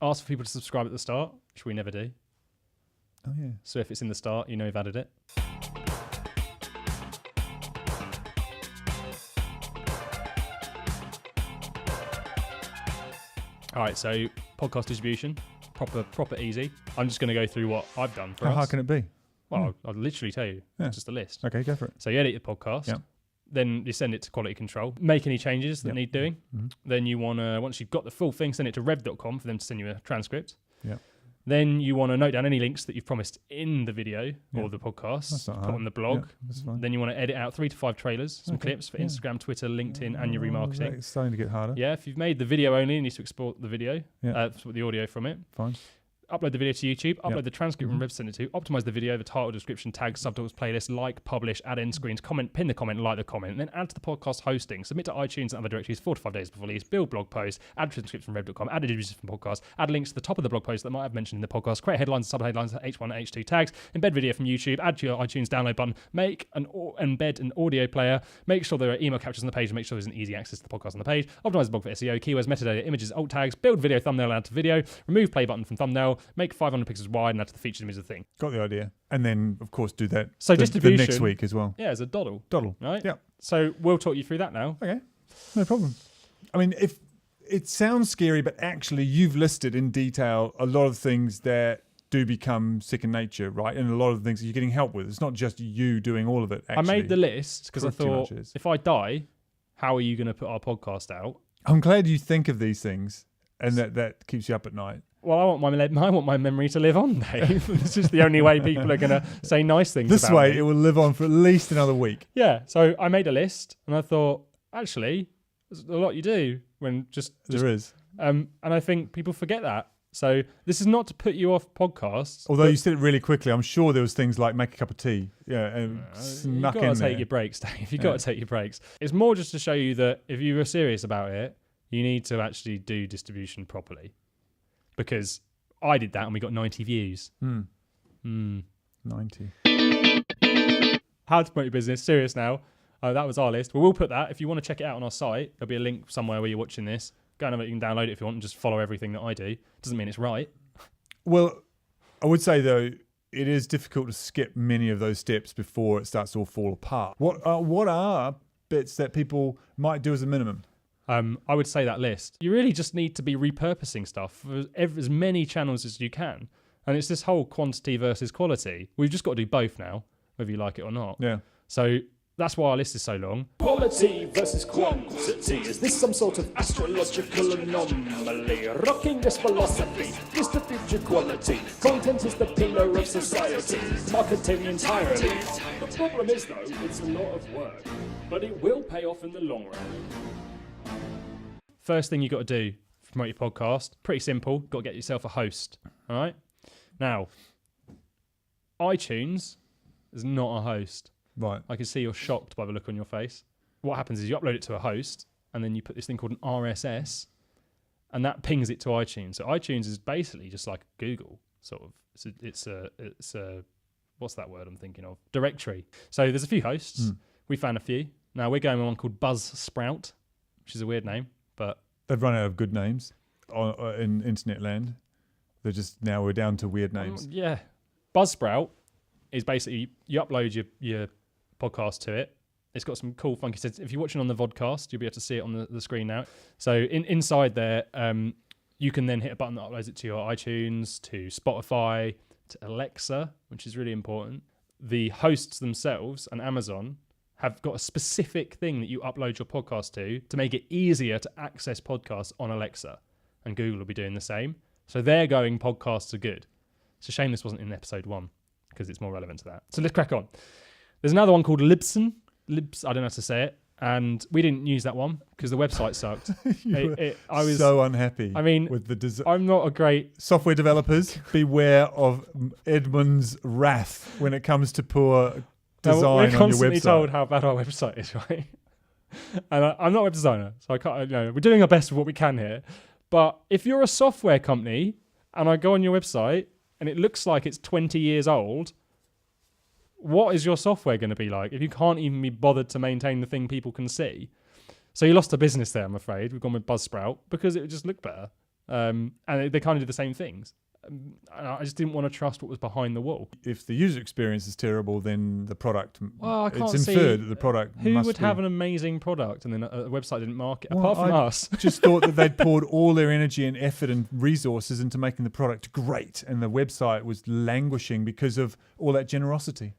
ask for people to subscribe at the start, which we never do. Oh, yeah. So if it's in the start, you know we've added it. All right, so podcast distribution, proper easy. I'm just going to go through what I've done for How us. hard can it be? Well, I'll literally tell you. Yeah. It's just a list. Okay, go for it. So you edit your podcast. Yeah. Then you send it to quality control. Make any changes that need doing. Mm-hmm. Then you want to, once you've got the full thing, send it to rev.com for them to send you a transcript. Yeah. Then you want to note down any links that you've promised in the video or the podcast. That's not put hard. on the blog. Yeah, that's fine. Then you want to edit out 3 to 5 trailers, some clips for Instagram, Twitter, LinkedIn, and your remarketing. It's starting to get harder. Yeah, if you've made the video only, you need to export the video, Yeah. the audio from it. Fine. Upload the video to YouTube, upload the transcript and Rev send it to, optimize the video, the title, description, tags, subtitles, playlist, like, publish, add end screens, comment, pin the comment, like the comment, and then add to the podcast hosting, submit to iTunes and other directories 4 to 5 days before release, build blog posts, add transcripts from rev.com, add images from podcast, add links to the top of the blog post that might have mentioned in the podcast, create headlines and subheadlines, H1 and H2 tags, embed video from YouTube, add to your iTunes download button, embed an audio player, make sure there are email captures on the page, and make sure there's an easy access to the podcast on the page, optimize the blog for SEO, keywords, metadata, images, alt tags, build video thumbnail, add to video, remove play button from thumbnail, make 500 pixels wide and add to the featured image of the thing. Got the idea. And then, of course, do that So the distribution next week as well. Yeah, as a doddle. Right? Yeah. So we'll talk you through that now. Okay. No problem. I mean, if it sounds scary, but actually you've listed in detail a lot of things that do become second nature, right? And a lot of things that you're getting help with. It's not just you doing all of it, actually. I made the list because I Pretty thought, much is. if I die, how are you going to put our podcast out? I'm glad you think of these things and that keeps you up at night. Well, I want my memory to live on, Dave. This is the only way people are going to say nice things This about way, me. it will live on for at least another week. Yeah, so I made a list and I thought, actually, there's a lot you do when just There is. and I think people forget that. So this is not to put you off podcasts. Although you said it really quickly, I'm sure there was things like make a cup of tea. Yeah, and snuck You've in got to there. take your breaks, Dave. You've got to take your breaks. It's more just to show you that if you were serious about it, you need to actually do distribution properly. Because I did that and we got 90 views. 90. How to promote your business. Serious now. That was our list. Well, we'll put that. If you want to check it out on our site, there'll be a link somewhere where you're watching this. Go and have it. You can download it if you want and just follow everything that I do. Doesn't mean it's right. Well, I would say, though, it is difficult to skip many of those steps before it starts to all fall apart. What are bits that people might do as a minimum? I would say that list. You really just need to be repurposing stuff for as many channels as you can. And it's this whole quantity versus quality. We've just got to do both now, whether you like it or not. Yeah. So that's why our list is so long. Quality versus quantity. Is this some sort of astrological anomaly? Rocking this philosophy, distribute your quality. Content is the pillar of society. Marketing entirely. The problem is, though, it's a lot of work. But it will pay off in the long run. First thing you got to do to promote your podcast, pretty simple. Got to get yourself a host. All right. Now, iTunes is not a host. Right. I can see you're shocked by the look on your face. What happens is you upload it to a host, and then you put this thing called an RSS, and that pings it to iTunes. So iTunes is basically just like Google, sort of. It's a what's that word I'm thinking of? Directory. So there's a few hosts. We found a few. Now we're going with one called Buzzsprout, which is a weird name, but They've run out of good names in internet land. Now we're down to weird names. Yeah. Buzzsprout is basically you upload your podcast to it. It's got some cool funky settings. If you're watching on the vodcast, you'll be able to see it on the screen now. So inside there, you can then hit a button that uploads it to your iTunes, to Spotify, to Alexa, which is really important. The hosts themselves and Amazon have got a specific thing that you upload your podcast to make it easier to access podcasts on Alexa. And Google will be doing the same. So they're going, podcasts are good. It's a shame this wasn't in episode 1 because it's more relevant to that. So let's crack on. There's another one called Libsyn. I don't know how to say it. And we didn't use that one because the website sucked. I was so unhappy. I mean, with the design. I'm not a great Software developers, beware of Edmund's wrath when it comes to poor design we're on your constantly website. told how bad our website is, right? And I'm not a web designer, so I can't. We're doing our best with what we can here. But if you're a software company and I go on your website and it looks like it's 20 years old, what is your software going to be like if you can't even be bothered to maintain the thing people can see? So you lost a business there, I'm afraid. We've gone with Buzzsprout because it would just look better. and they kind of did the same things. And I just didn't want to trust what was behind the wall. If the user experience is terrible, then the product, Well, I can't it's see inferred that the product who must would be. have an amazing product and then a website didn't market, Well, apart from us. Just thought that they'd poured all their energy and effort and resources into making the product great, and the website was languishing because of all that generosity.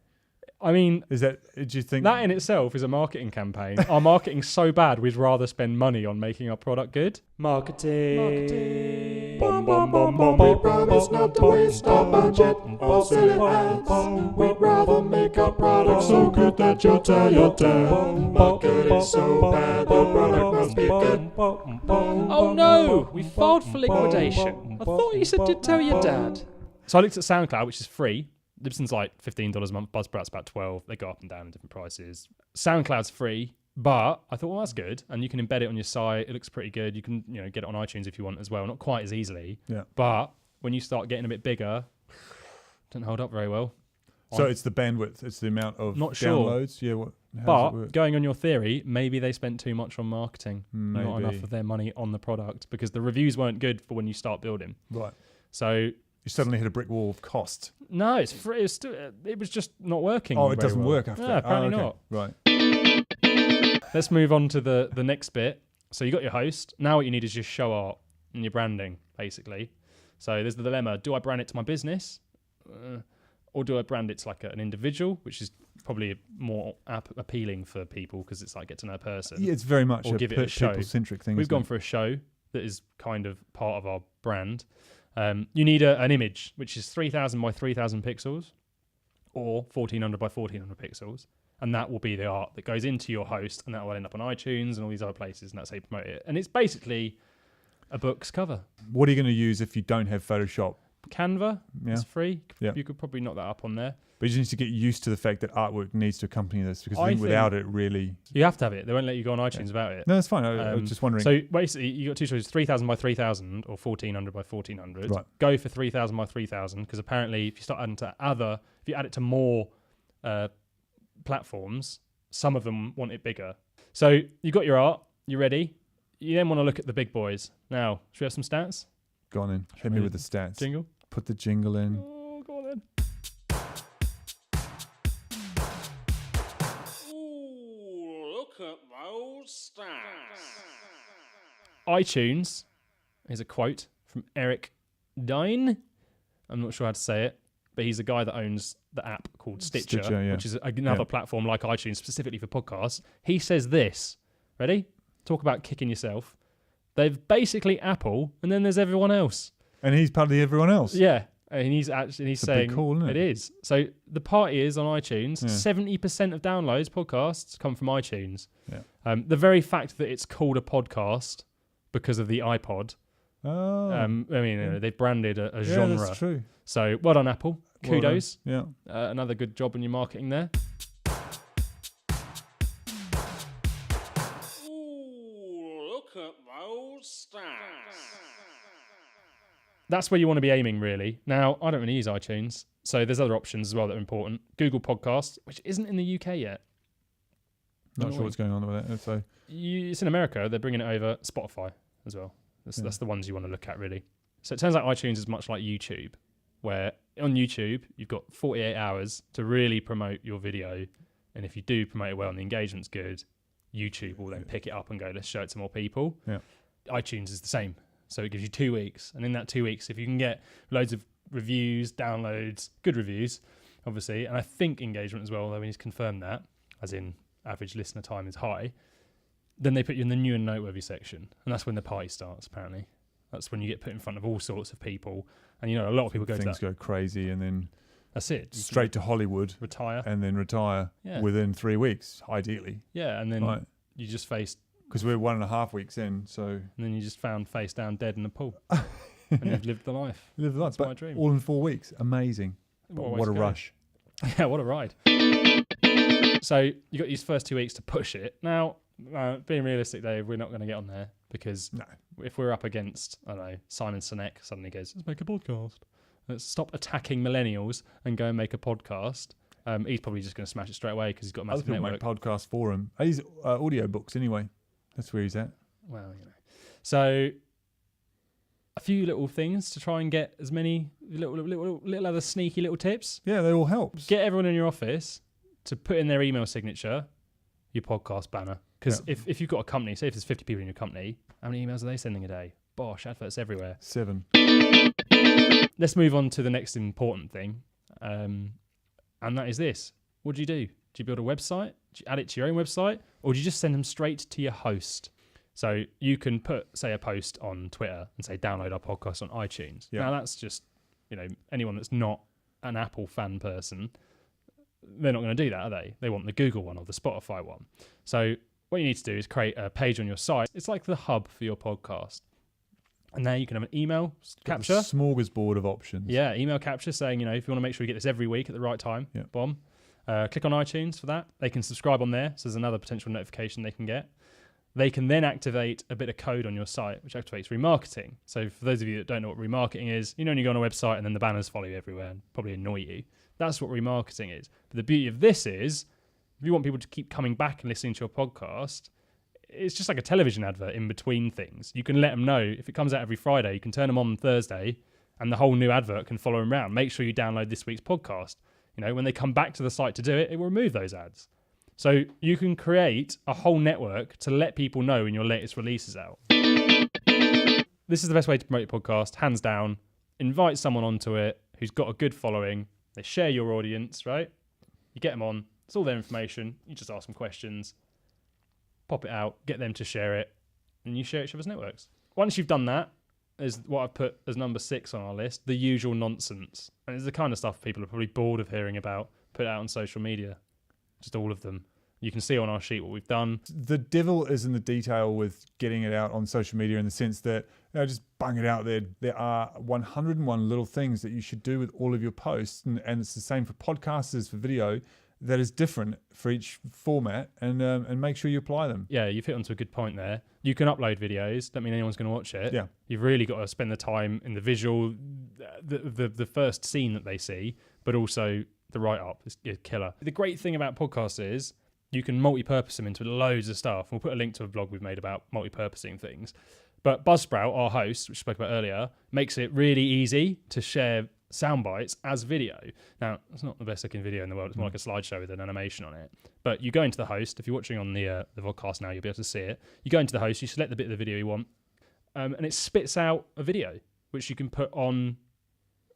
I mean, Do you think that in itself is a marketing campaign. Our marketing's so bad, we'd rather spend money on making our product good. Marketing. Bum, bum, bum, bum. We promise not to waste our budget or silly ads. We'd rather make our product so good that you'll tell your dad. Marketing so bad, the product must be good. Oh no, we filed for liquidation. I thought you said to tell your dad. So I looked at SoundCloud, which is free. Libsyn's like $15 a month. Buzzsprout's about $12. They go up and down in different prices. SoundCloud's free, but I thought, well, that's good. And you can embed it on your site. It looks pretty good. You can, get it on iTunes if you want as well. Not quite as easily. Yeah. But when you start getting a bit bigger, it doesn't hold up very well. So it's the bandwidth. It's the amount of Not sure. downloads. Yeah. How does it But work? going on your theory, maybe they spent too much on marketing. Not Maybe. enough of their money on the product because the reviews weren't good for when you start building. Right. So You suddenly hit a brick wall of cost. no, it's free. It was just not working. Oh, it very doesn't well. work after Yeah, that. apparently okay. not. Right. Let's move on to the next bit. So you got your host. Now what you need is just show art and your branding, basically. So there's the dilemma. Do I brand it to my business? Or do I brand it to like an individual, which is probably more appealing for people because it's like get to know a person. Yeah, it's very much Or a give it a show. people-centric thing. We've isn't gone it? for a show that is kind of part of our brand. You need an image, which is 3,000 by 3,000 pixels or 1,400 by 1,400 pixels. And that will be the art that goes into your host, and that will end up on iTunes and all these other places, and that's how you promote it. And it's basically a book's cover. What are you going to use if you don't have Photoshop? Canva, Yeah. it's free. Yeah. You could probably knock that up on there. But you just need to get used to the fact that artwork needs to accompany this, because I I think without think- it, really... You have to have it. They won't let you go on iTunes without it. No, that's fine. I was just wondering. So basically, you got two choices: 3,000 by 3,000 or 1,400 by 1,400. Right. Go for 3,000 by 3,000 because apparently, if you start adding to if you add it to more platforms, some of them want it bigger. So you got your art. You ready? You then want to look at the big boys. Now, should we have some stats? Go on in. Hit me with the stats. Jingle. Put the jingle in. Oh, go on then. Ooh, look at those stats. iTunes is a quote from Eric Dine. I'm not sure how to say it, but he's a guy that owns the app called Stitcher, yeah. which is another platform like iTunes specifically for podcasts. He says this. Ready? Talk about kicking yourself. They've basically Apple, and then there's everyone else. And he's part of the everyone else. Yeah. And he's It's a big saying call, isn't it? it is. So the party is on iTunes. Yeah. 70% of downloads, podcasts, come from iTunes. Yeah. The very fact that it's called a podcast because of the iPod. Oh. They've branded a yeah, genre. that's true. So well done, Apple. Well done. Kudos. Yeah. Another good job in your marketing there. Ooh, look at those stats. That's where you want to be aiming, really. Now, I don't really use iTunes, so there's other options as well that are important. Google Podcasts, which isn't in the UK yet. Not sure what's going on with that. So It's in America. They're bringing it over. Spotify as well. That's the ones you want to look at, really. So it turns out iTunes is much like YouTube, where on YouTube, you've got 48 hours to really promote your video. And if you do promote it well and the engagement's good, YouTube will then pick it up and go, let's show it to more people. Yeah. iTunes is the same. So it gives you 2 weeks. And in that 2 weeks, if you can get loads of reviews, downloads, good reviews, obviously, and I think engagement as well, although we need to confirm that, as in average listener time is high, then they put you in the new and noteworthy section. And that's when the party starts, apparently. That's when you get put in front of all sorts of people. And, a lot of people go to things that. go crazy, and then That's it. You straight to Hollywood, retire. and then retire Yeah. within 3 weeks, ideally. Yeah, and then Right. you just faced, Because we're 1.5 weeks in, so and then you just found face down dead in a pool. And you've lived the life. live the life. That's But my dream. all in 4 weeks. Amazing. But What a way what to a go. rush. Yeah, what a ride. So you got these first 2 weeks to push it. Now, being realistic, Dave, we're not going to get on there because No. if we're up against, I don't know, Simon Sinek suddenly goes, let's make a podcast. Let's stop attacking millennials and go and make a podcast. He's probably just going to smash it straight away because he's got a Other massive people network. make podcasts for him. He's audio books anyway. That's where he's at. Well, So a few little things to try and get as many little other sneaky little tips. Yeah, that all helps. Get everyone in your office to put in their email signature your podcast banner. Because if you've got a company, say if there's 50 people in your company, how many emails are they sending a day? Bosh, adverts everywhere. 7. Let's move on to the next important thing. And that is this. What do? Do you build a website? Do you add it to your own website? Or do you just send them straight to your host? So you can put, say, a post on Twitter and say, download our podcast on iTunes. Yeah. Now that's just, anyone that's not an Apple fan person, they're not going to do that, are they? They want the Google one or the Spotify one. So what you need to do is create a page on your site. It's like the hub for your podcast. And there you can have an email capture. A smorgasbord of options. Yeah, email capture saying, if you want to make sure you get this every week at the right time, bomb. Click on iTunes for that. They can subscribe on there. So there's another potential notification they can get. They can then activate a bit of code on your site, which activates remarketing. So for those of you that don't know what remarketing is, when you go on a website and then the banners follow you everywhere and probably annoy you. That's what remarketing is. But the beauty of this is, if you want people to keep coming back and listening to your podcast, it's just like a television advert in between things. You can let them know if it comes out every Friday, you can turn them on Thursday and the whole new advert can follow them around. Make sure you download this week's podcast. When they come back to the site to do it, it will remove those ads. So you can create a whole network to let people know when your latest release is out. This is the best way to promote your podcast, hands down. Invite someone onto it who's got a good following. They share your audience, right? You get them on. It's all their information. You just ask them questions, pop it out, get them to share it, and you share each other's networks. Once you've done that, is what I've put as number 6 on our list, the usual nonsense. And it's the kind of stuff people are probably bored of hearing about, put out on social media. Just all of them. You can see on our sheet what we've done. The devil is in the detail with getting it out on social media, in the sense that just bung it out there. There are 101 little things that you should do with all of your posts, and it's the same for podcasts as for video. That is different for each format, and make sure you apply them. Yeah, you've hit onto a good point there. You can upload videos. Don't mean anyone's going to watch it. Yeah, you've really got to spend the time in the visual, the first scene that they see, but also the write-up is killer. The great thing about podcasts is you can multi-purpose them into loads of stuff. We'll put a link to a blog we've made about multi-purposing things. But Buzzsprout, our host, which we spoke about earlier, makes it really easy to share sound bites as video. Now, it's not the best looking video in the world. It's more like a slideshow with an animation on it. But you go into the host. If you're watching on the podcast now, you'll be able to see it. You go into the host, you select the bit of the video you want, and it spits out a video, which you can put on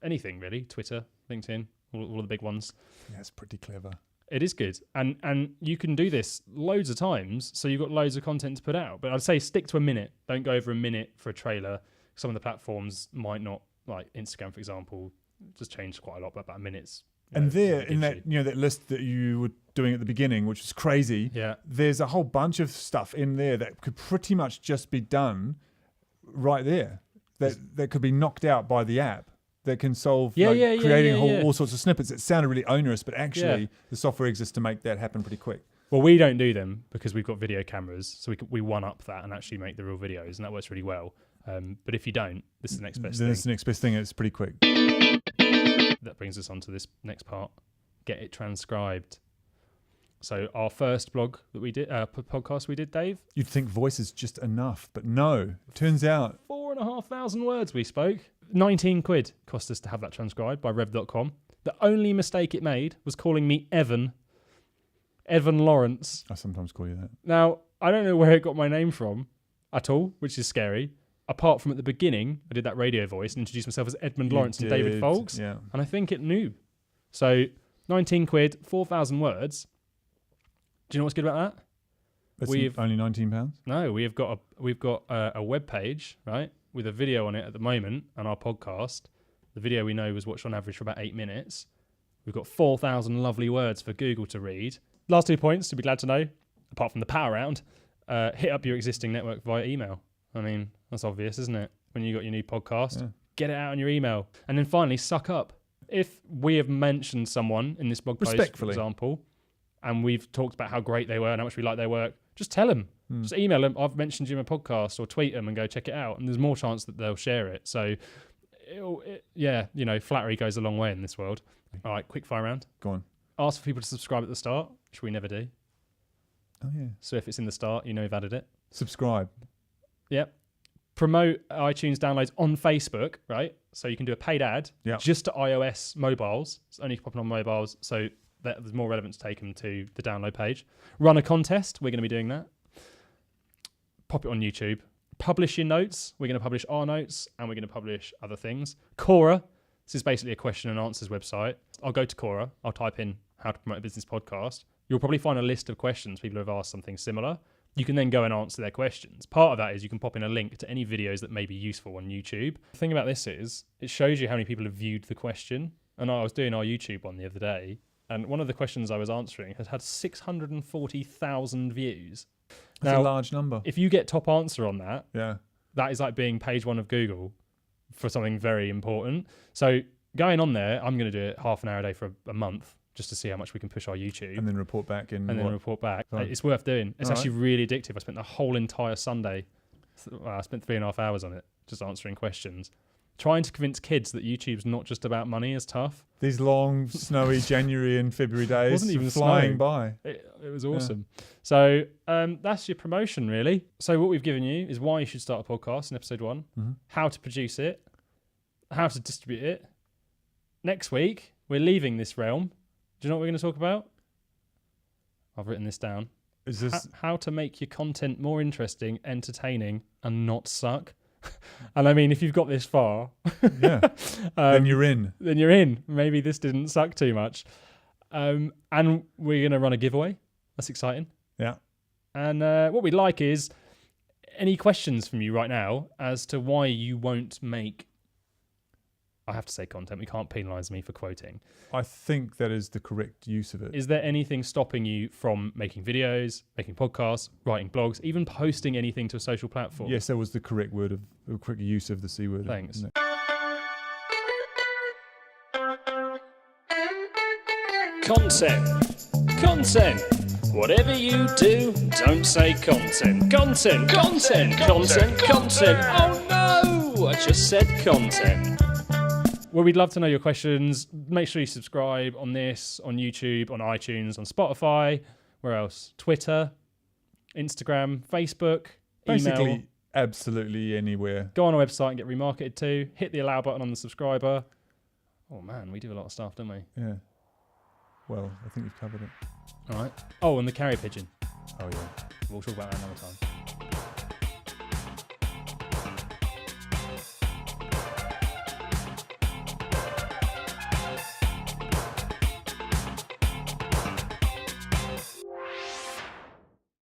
anything, really. Twitter, LinkedIn, all of the big ones. Yeah, it's pretty clever. It is good. And you can do this loads of times, so you've got loads of content to put out. But I'd say stick to a minute. Don't go over a minute for a trailer. Some of the platforms might not, like Instagram, for example, just changed quite a lot, but about minutes. And there, in that that list that you were doing at the beginning, which was crazy, there's a whole bunch of stuff in there that could pretty much just be done right there. That could be knocked out by the app. That can solve creating all sorts of snippets. It sounded really onerous, but actually the software exists to make that happen pretty quick. Well, we don't do them because we've got video cameras, so we one up that and actually make the real videos, and that works really well. But if you don't, this is the next best thing. This is the next best thing, and it's pretty quick. That brings us on to this next part. Get it transcribed. So our first blog that we did, podcast we did, Dave. You'd think voice is just enough, but no. Turns out 4,500 words we spoke. 19 quid cost us to have that transcribed by rev.com. The only mistake it made was calling me Evan Lawrence. I sometimes call you that. Now, I don't know where it got my name from at all, which is scary. Apart from at the beginning, I did that radio voice and introduced myself as Edmund Lawrence and David Folks. Yeah. And I think it knew. So 19 quid, 4,000 words. Do you know what's good about that? That's only £19? No, we've got a web page, right, with a video on it at the moment, and our podcast. The video we know was watched on average for about 8 minutes. We've got 4,000 lovely words for Google to read. Last 2 points, to be glad to know, apart from the power round, hit up your existing network via email. I mean, that's obvious, isn't it? When you got your new podcast, get it out on your email. And then finally, suck up. If we have mentioned someone in this blog post, for example, and we've talked about how great they were and how much we like their work, just tell them. Just email them, I've mentioned you in my podcast, or tweet them and go check it out. And there's more chance that they'll share it. So, flattery goes a long way in this world. All right, quick fire round. Go on. Ask for people to subscribe at the start, which we never do. Oh, yeah. So if it's in the start, you know you've added it. Subscribe. Yep. promote iTunes downloads on Facebook, right? So you can do a paid ad just to iOS mobiles. It's only popping on mobiles, so that there's more relevance to take them to the download page. Run a contest. We're going to be doing that. Pop it on YouTube. Publish your notes. We're going to publish our notes, and we're going to publish other things. Quora. This is basically a question and answers website. I'll go to Quora. I'll type in how to promote a business podcast. You'll probably find a list of questions people have asked something similar. You can then go and answer their questions. Part of that is you can pop in a link to any videos that may be useful on YouTube. The thing about this is it shows you how many people have viewed the question. And I was doing our YouTube one the other day, and one of the questions I was answering has had 640,000 views. That's a large number. If you get top answer on that, yeah, that is like being page one of Google for something very important. So going on there, I'm going to do it half an hour a day for a month just to see how much we can push our YouTube. And then report back Fine. It's worth doing. It's actually really addictive. I spent the whole entire Sunday, I spent 3.5 hours on it, just answering questions. Trying to convince kids that YouTube's not just about money is tough. These long, snowy January and February days wasn't even flying snow. by. It was awesome. Yeah. So that's your promotion, really. So what we've given you is why you should start a podcast in episode 1, how to produce it, how to distribute it. Next week, we're leaving this realm. Do you know what we're going to talk about? I've written this down. Is this how to make your content more interesting, entertaining, and not suck? And I mean, if you've got this far, then you're in. Then you're in. Maybe this didn't suck too much. And we're going to run a giveaway. That's exciting. Yeah. And what we'd like is any questions from you right now as to why you won't make, I have to say content. We can't penalise me for quoting. I think that is the correct use of it. Is there anything stopping you from making videos, making podcasts, writing blogs, even posting anything to a social platform? Yes, that was the correct use of the C word. Thanks. Content. Whatever you do, don't say content. Content. Oh no! I just said content. Well, we'd love to know your questions. Make sure you subscribe on this, on YouTube, on iTunes, on Spotify. Where else? Twitter, Instagram, Facebook, Basically, email. absolutely anywhere. Go on our website and get remarketed to. Hit the allow button on the subscriber. Oh, man, we do a lot of stuff, don't we? Yeah. Well, I think we've covered it. All right. Oh, and the carrier pigeon. Oh, yeah. We'll talk about that another time.